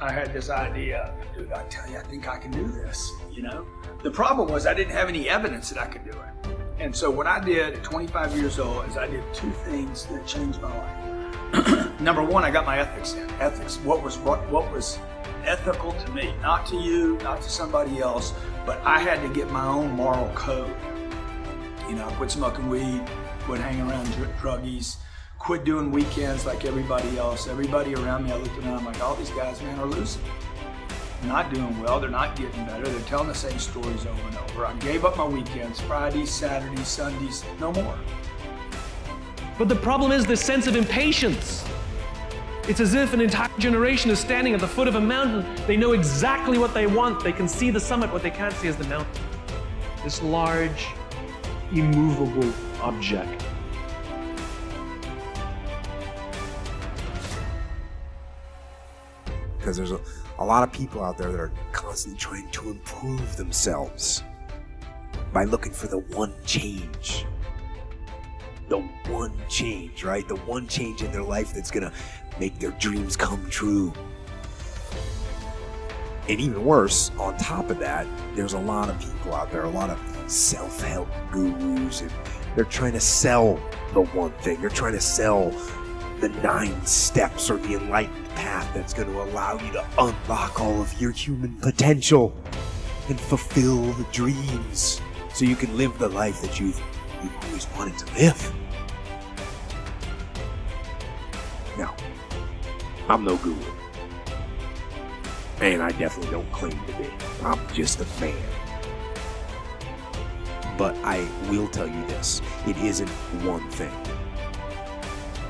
I had this idea, dude, I tell you, I think I can do this, you know? The problem was I didn't have any evidence that I could do it. And so what I did at 25 years old is I did two things that changed my life. Number one, I got my ethics in. Ethics, what was ethical to me, not to you, not to somebody else, but I had to get my own moral code. You know, quit smoking weed, quit hanging around druggies, quit doing weekends like everybody else. Everybody around me, I looked around, I'm like, all these guys, man, are losing. They're not doing well, they're not getting better, they're telling the same stories over and over. I gave up my weekends, Fridays, Saturdays, Sundays, no more. But the problem is this sense of impatience. It's as if an entire generation is standing at the foot of a mountain. They know exactly what they want. They can see the summit. What they can't see is the mountain. This large, immovable object. Because there's a lot of people out there that are constantly trying to improve themselves by looking for the one change. The one change, right? The one change in their life that's gonna make their dreams come true. And even worse, on top of that, there's a lot of people out there, a lot of self-help gurus, and they're trying to sell the one thing. They're trying to sell the 9 steps or the enlightened path that's going to allow you to unlock all of your human potential and fulfill the dreams so you can live the life that you've always wanted to live. Now, I'm no guru, and I definitely don't claim to be. I'm just a fan. But I will tell you this, it isn't one thing.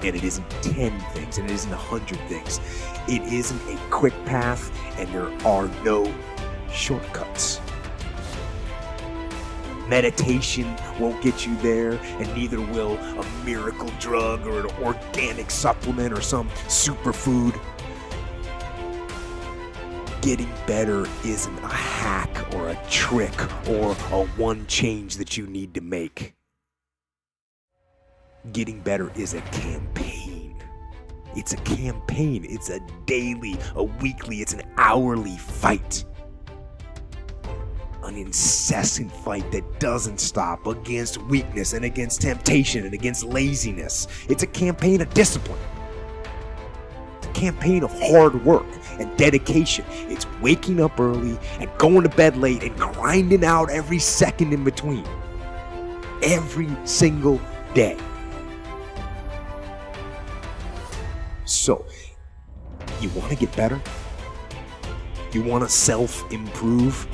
And it isn't 10 things, and it isn't 100 things. It isn't a quick path, and there are no shortcuts. Meditation won't get you there, and neither will a miracle drug or an organic supplement or some superfood. Getting better isn't a hack or a trick or a one change that you need to make. Getting better is a campaign. It's a campaign. It's a daily, a weekly, it's an hourly fight. An incessant fight that doesn't stop against weakness and against temptation and against laziness. It's a campaign of discipline. It's a campaign of hard work and dedication. It's waking up early and going to bed late and grinding out every second in between. Every single day. So, you want to get better? You want to self-improve?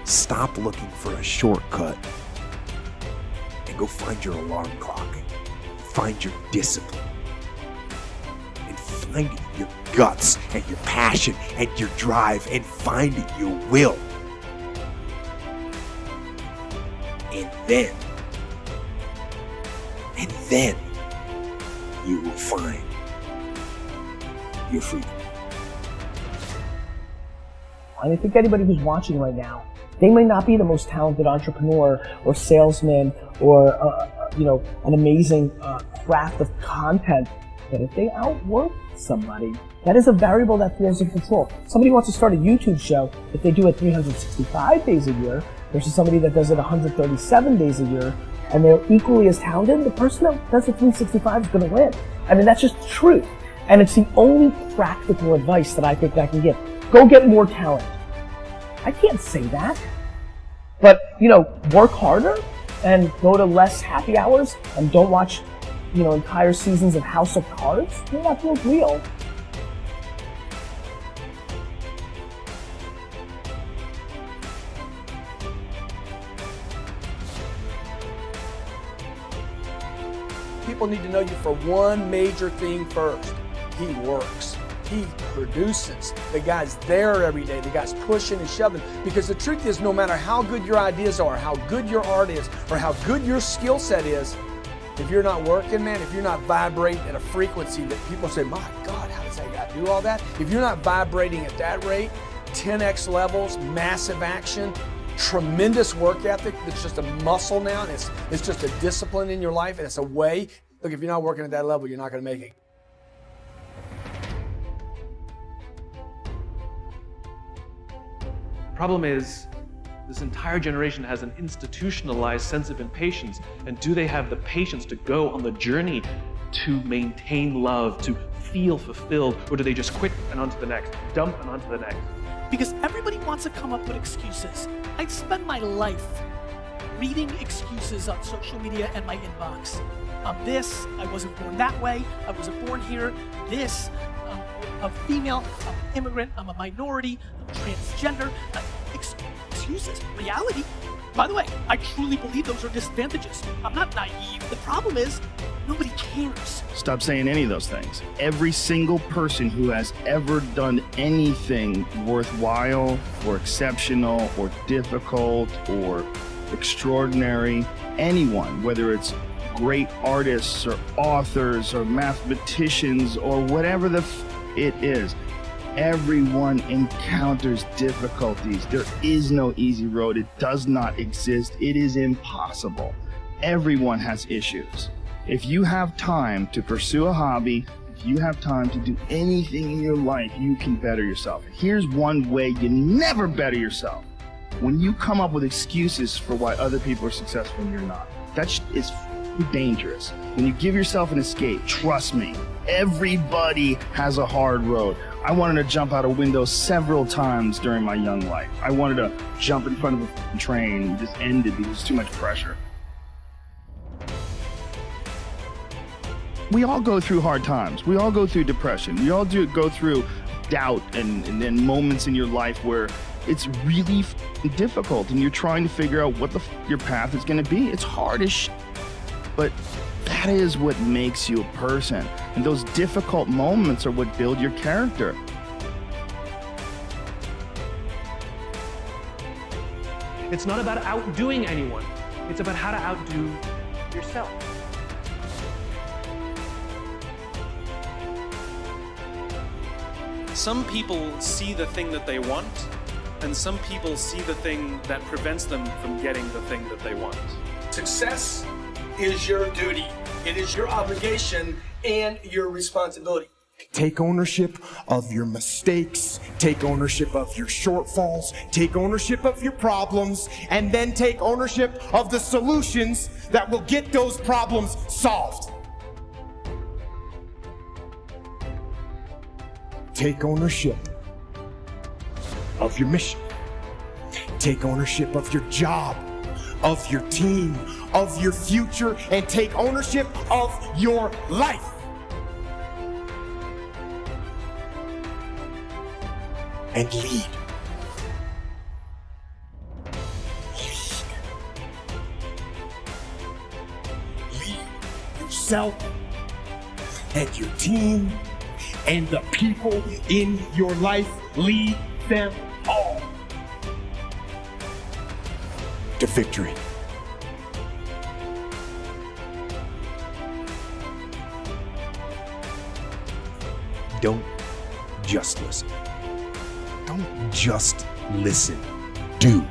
Stop looking for a shortcut and go find your alarm clock. Find your discipline. And find your guts and your passion and your drive and find your will. And then you will find your freedom. And I think anybody who's watching right now, they may not be the most talented entrepreneur or salesman or an amazing craft of content, but if they outwork somebody, that is a variable that feels in control. Somebody wants to start a YouTube show, if they do it 365 days a year versus somebody that does it 137 days a year, and they're equally as talented, the person that does it 365 is going to win. I mean, that's just the truth. And it's the only practical advice that I think I can give. Go get more talent. I can't say that. But, work harder and go to less happy hours and don't watch, entire seasons of House of Cards. That feels real. People need to know you for one major thing first. He works. He produces. The guy's there every day. The guy's pushing and shoving. Because the truth is, no matter how good your ideas are, how good your art is, or how good your skill set is, if you're not working, man, if you're not vibrating at a frequency that people say, my God, how does that guy do all that? If you're not vibrating at that rate, 10x levels, massive action, tremendous work ethic, that's just a muscle now, and it's just a discipline in your life, and it's a way. Look, if you're not working at that level, you're not going to make it. problem is, this entire generation has an institutionalized sense of impatience, and do they have the patience to go on the journey to maintain love, to feel fulfilled, or do they just quit and on to the next, dump and on to the next? Because everybody wants to come up with excuses. I spend my life reading excuses on social media and my inbox. I'm this, I wasn't born that way, I wasn't born here, this, I'm a female, I'm an immigrant, I'm a minority, I'm transgender. Excuses. Reality, by the way, I truly believe those are disadvantages. I'm not naive. The problem is, nobody cares. Stop saying any of those things. Every single person who has ever done anything worthwhile or exceptional or difficult or extraordinary, anyone, whether it's great artists or authors or mathematicians or whatever it is, everyone encounters difficulties. There is no easy road. It does not exist. It is impossible. Everyone has issues. If you have time to pursue a hobby, if you have time to do anything in your life, you can better yourself. Here's one way you never better yourself. When you come up with excuses for why other people are successful and you're not. That is dangerous. When you give yourself an escape, trust me, everybody has a hard road. I wanted to jump out a window several times during my young life. I wanted to jump in front of a train and just ended because it was too much pressure. We all go through hard times. We all go through depression. We all go through doubt and then moments in your life where it's really difficult and you're trying to figure out what your path is going to be. It's hard as shit. But that is what makes you a person. And those difficult moments are what build your character. It's not about outdoing anyone. It's about how to outdo yourself. Some people see the thing that they want, and some people see the thing that prevents them from getting the thing that they want. Success is your duty. It is your obligation and your responsibility. Take ownership of your mistakes, take ownership of your shortfalls, take ownership of your problems, and then take ownership of the solutions that will get those problems solved. Take ownership of your mission. Take ownership of your job, of your team, of your future, and take ownership of your life. And lead. Lead yourself and your team and the people in your life. Lead them all to victory. Don't just listen. Don't just listen. Do.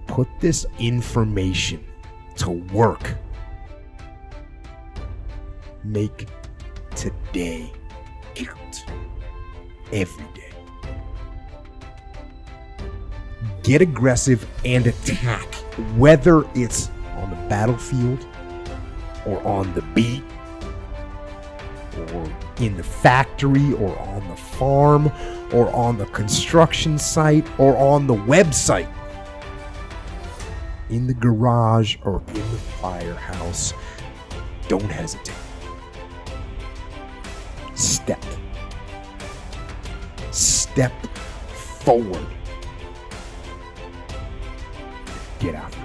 Put this information to work. Make today count. Every day. Get aggressive and attack, whether it's on the battlefield or on the beat or in the factory or on the farm or on the construction site or on the website, in the garage or in the firehouse. Don't hesitate. Step forward. Get out.